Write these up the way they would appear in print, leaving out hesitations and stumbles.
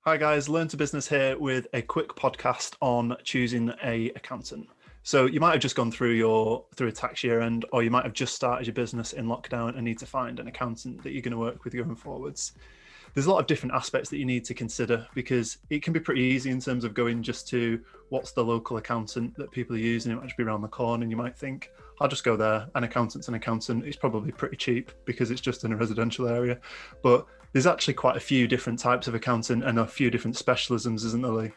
Hi guys, Learn to Business here with a quick podcast on choosing a accountant. So you might have just gone through a tax year end, or you might have just started your business in lockdown and need to find an accountant that you're going to work with going forwards. There's a lot of different aspects that you need to consider because it can be pretty easy in terms of going just to what's the local accountant that people are using. It might just be around the corner and you might think, I'll just go there. An accountant's an accountant. It's probably pretty cheap because it's just in a residential area. But there's actually quite a few different types of accountant and a few different specialisms, isn't there, Lee?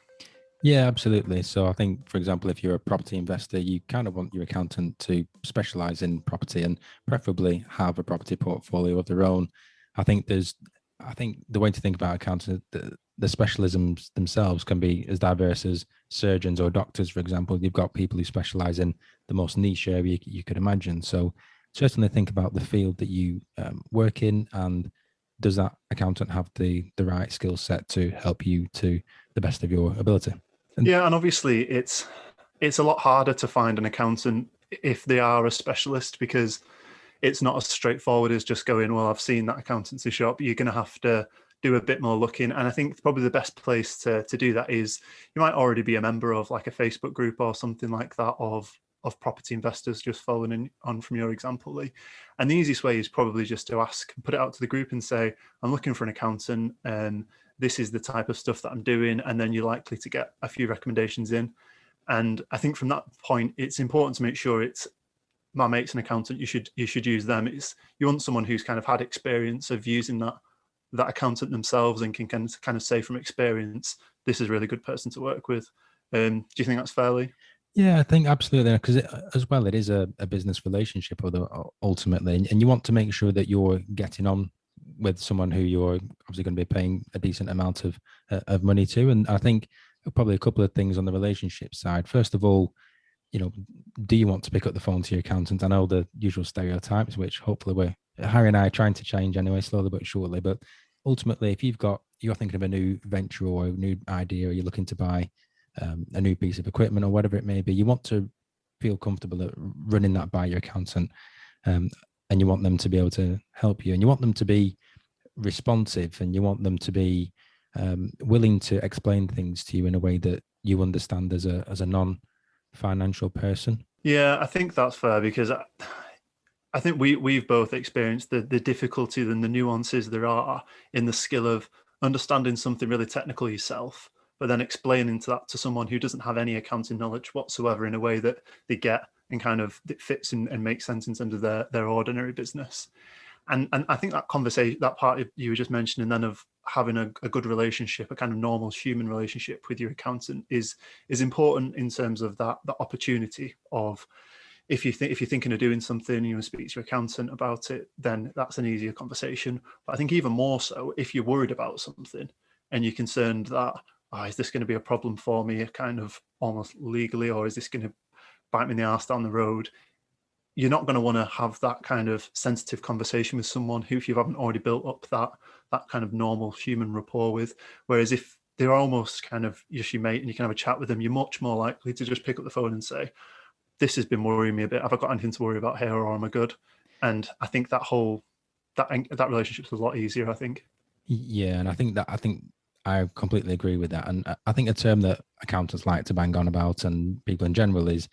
Yeah, absolutely. So I think, for example, if you're a property investor, you kind of want your accountant to specialize in property and preferably have a property portfolio of their own. I think the way to think about accountants, the specialisms themselves can be as diverse as surgeons or doctors, for example. You've got people who specialize in the most niche area you could imagine. So certainly think about the field that you work in, and does that accountant have the right skill set to help you to the best of your ability? And Yeah, and obviously it's a lot harder to find an accountant if they are a specialist because it's not as straightforward as just going, well, I've seen that accountancy shop. You're going to have to do a bit more looking. And I think probably the best place to do that is you might already be a member of like a Facebook group or something like that of property investors, just following on from your example, Lee. And the easiest way is probably just to ask, put it out to the group and say, I'm looking for an accountant and this is the type of stuff that I'm doing. And then you're likely to get a few recommendations in. And I think from that point, it's important to make sure it's my mate's an accountant. You should use them. It's you want someone who's kind of had experience of using that accountant themselves and can kind of say from experience, this is a really good person to work with. Do you think that's fairly? yeah, I think absolutely, because as well, it is a business relationship, although ultimately, and you want to make sure that you're getting on with someone who you're obviously going to be paying a decent amount of money to. And I think probably a couple of things on the relationship side. First of all, do you want to pick up the phone to your accountant? I know the usual stereotypes, which hopefully Harry and I are trying to change anyway, slowly but surely. But ultimately, if you're thinking of a new venture or a new idea, or you're looking to buy a new piece of equipment or whatever it may be, you want to feel comfortable at running that by your accountant, and you want them to be able to help you, and you want them to be responsive, and you want them to be willing to explain things to you in a way that you understand as a non-financial person. Yeah, I think that's fair because I think we've both experienced the difficulty and the nuances there are in the skill of understanding something really technical yourself, but then explaining that to someone who doesn't have any accounting knowledge whatsoever in a way that they get and kind of it fits and makes sense in terms of their ordinary business. And I think that conversation, that part you were just mentioning, then of having a good relationship, a kind of normal human relationship with your accountant is important in terms of that opportunity of if you're thinking of doing something, you speak to your accountant about it, then that's an easier conversation. But I think even more so if you're worried about something and you're concerned that, oh, is this going to be a problem for me, kind of almost legally, or is this going to bite me in the arse down the road? You're not going to want to have that kind of sensitive conversation with someone who, if you haven't already built up that kind of normal human rapport with. Whereas if they're almost kind of just your mate and you can have a chat with them, you're much more likely to just pick up the phone and say, this has been worrying me a bit. Have I got anything to worry about here, or am I good? And I think that relationship's a lot easier, I think. Yeah, and I think I completely agree with that. And I think a term that accountants like to bang on about, and people in general, is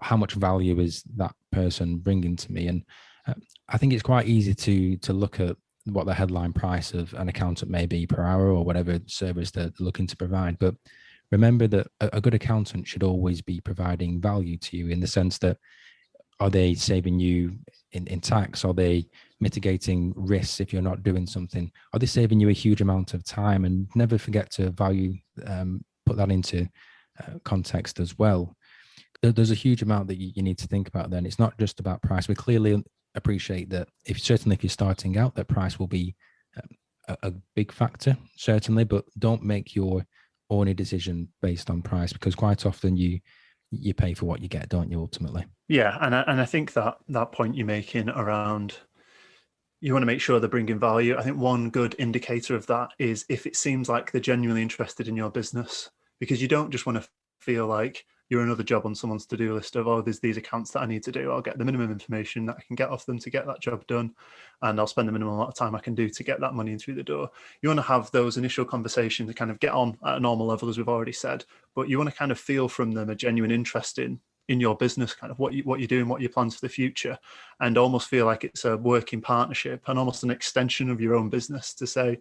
how much value is that person bringing to me? And I think it's quite easy to look at what the headline price of an accountant may be per hour or whatever service they're looking to provide. But remember that a good accountant should always be providing value to you, in the sense that, are they saving you in tax? Are they mitigating risks if you're not doing something? Are they saving you a huge amount of time? And never forget to put that into context as well. There's a huge amount that you need to think about then. It's not just about price. We clearly appreciate that, certainly if you're starting out, that price will be a big factor, certainly, but don't make your only decision based on price, because quite often you pay for what you get, don't you, ultimately? Yeah, and I think that point you're making around you want to make sure they're bringing value. I think one good indicator of that is if it seems like they're genuinely interested in your business, because you don't just want to feel like you're another job on someone's to-do list of, oh, there's these accounts that I need to do. I'll get the minimum information that I can get off them to get that job done, and I'll spend the minimum amount of time I can do to get that money in through the door. You want to have those initial conversations to kind of get on at a normal level, as we've already said, but you want to kind of feel from them a genuine interest in your business, kind of what you're doing, what your plans for the future, and almost feel like it's a working partnership and almost an extension of your own business to say,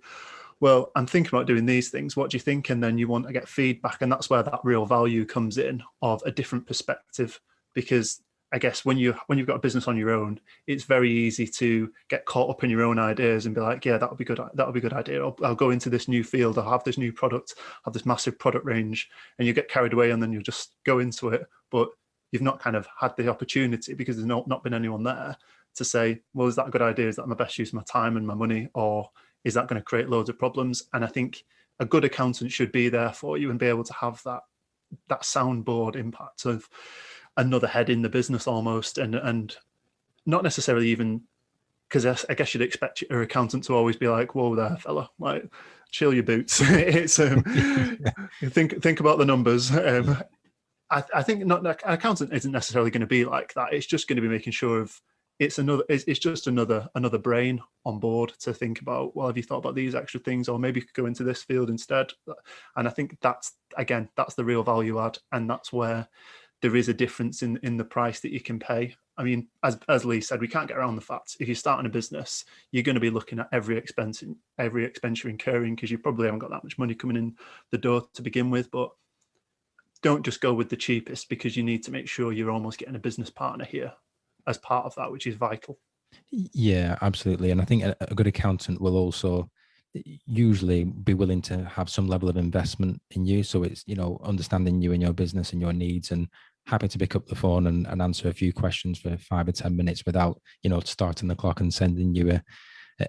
well, I'm thinking about doing these things. What do you think? And then you want to get feedback. And that's where that real value comes in, of a different perspective. Because I guess when you've got a business on your own, it's very easy to get caught up in your own ideas and be like, yeah, that would be good. That would be a good idea. I'll go into this new field. I'll have this new product, have this massive product range, and you get carried away and then you just go into it. But you've not kind of had the opportunity, because there's not been anyone there to say, well, is that a good idea? Is that my best use of my time and my money? Or is that going to create loads of problems? And I think a good accountant should be there for you and be able to have that soundboard impact of another head in the business almost, and not necessarily even, because I guess you'd expect your accountant to always be like, whoa there, fella, like, chill your boots. It's think about the numbers. I think not an accountant isn't necessarily going to be like that. It's just going to be making sure it's just another brain on board to think about, well, have you thought about these extra things, or maybe you could go into this field instead. And I think that's the real value add, and that's where there is a difference in the price that you can pay. I mean, as Lee said, we can't get around the fact, if you're starting a business, you're going to be looking at every expense you're incurring, because you probably haven't got that much money coming in the door to begin with. But don't just go with the cheapest, because you need to make sure you're almost getting a business partner here as part of that, which is vital. Yeah, absolutely. And I think a good accountant will also usually be willing to have some level of investment in you. So it's, understanding you and your business and your needs, and happy to pick up the phone and answer a few questions for 5 or 10 minutes without, starting the clock and sending you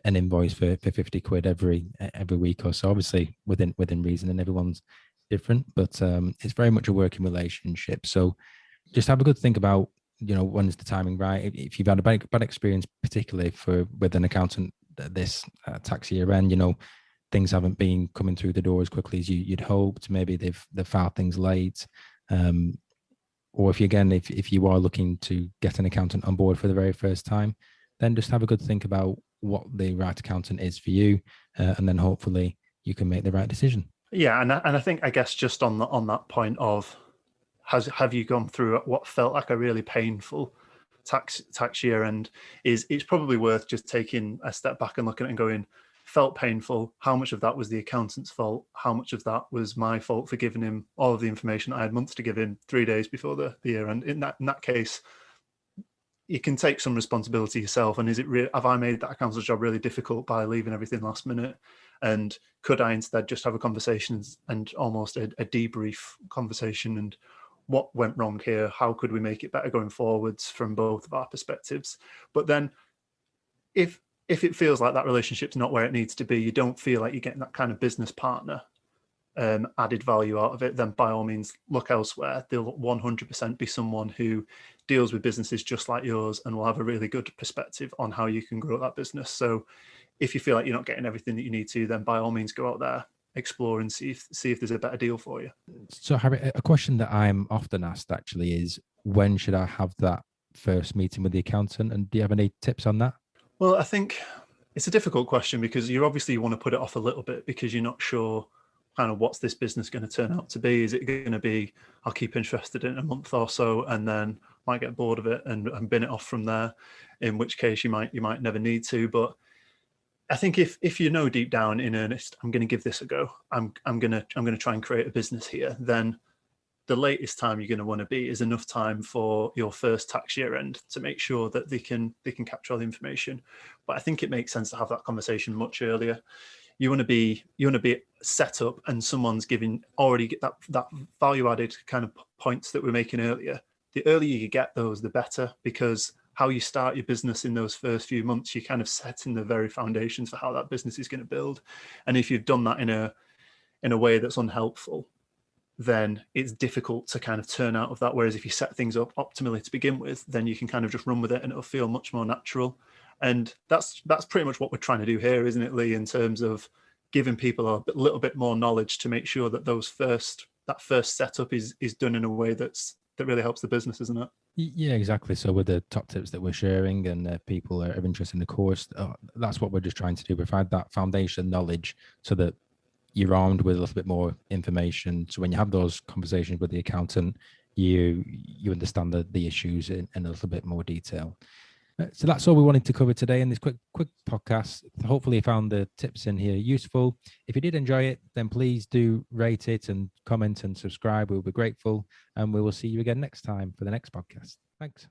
an invoice for 50 quid every week or so. Obviously within reason, and everyone's different, but it's very much a working relationship. So just have a good think about, when's the timing right. If you've had a bad experience, particularly with an accountant this tax year end, things haven't been coming through the door as quickly as you'd hoped. Maybe they've filed things late. Or if you are looking to get an accountant on board for the very first time, then just have a good think about what the right accountant is for you, and then hopefully you can make the right decision. Yeah, and I think, I guess, just on that point of, have you gone through what felt like a really painful tax year, and it's probably worth just taking a step back and looking at it and going, felt painful. How much of that was the accountant's fault? How much of that was my fault for giving him all of the information I had months to give him 3 days before the year? And in that case, you can take some responsibility yourself. And have I made that accountant's job really difficult by leaving everything last minute? And could I instead just have a conversation and almost a debrief conversation, and what went wrong here? How could we make it better going forwards from both of our perspectives? But then if it feels like that relationship's not where it needs to be, you don't feel like you're getting that kind of business partner added value out of it, then by all means look elsewhere. There'll 100% be someone who deals with businesses just like yours and will have a really good perspective on how you can grow that business. So if you feel like you're not getting everything that you need to, then by all means go out there, explore, and see if there's a better deal for you. So Harry, a question that I'm often asked actually is, when should I have that first meeting with the accountant? And do you have any tips on that? Well, I think it's a difficult question, because you want to put it off a little bit, because you're not sure kind of what's this business going to turn out to be. Is it going to be, I'll keep interested in a month or so and then might get bored of it and bin it off from there, in which case you might never need to. But I think if you know deep down in earnest, I'm going to give this a go, I'm going to try and create a business here, then the latest time you're going to want to be is enough time for your first tax year end to make sure that they can capture all the information. But I think it makes sense to have that conversation much earlier. You want to be set up, and someone's already get that value added kind of points that we're making earlier. The earlier you get those, the better, because how you start your business in those first few months, you're kind of setting the very foundations for how that business is going to build. And if you've done that in a way that's unhelpful, then it's difficult to kind of turn out of that. Whereas if you set things up optimally to begin with, then you can kind of just run with it and it'll feel much more natural. And that's pretty much what we're trying to do here, isn't it, Lee, in terms of giving people a little bit more knowledge to make sure that those first that first setup is done in a way that really helps the business, isn't it? Yeah, exactly. So with the top tips that we're sharing and people are interested in the course, that's what we're just trying to do, provide that foundation knowledge so that you're armed with a little bit more information. So when you have those conversations with the accountant, you understand the issues in a little bit more detail. So that's all we wanted to cover today in this quick podcast. Hopefully you found the tips in here useful. If you did enjoy it, then please do rate it and comment and subscribe. We'll be grateful. And we will see you again next time for the next podcast. Thanks.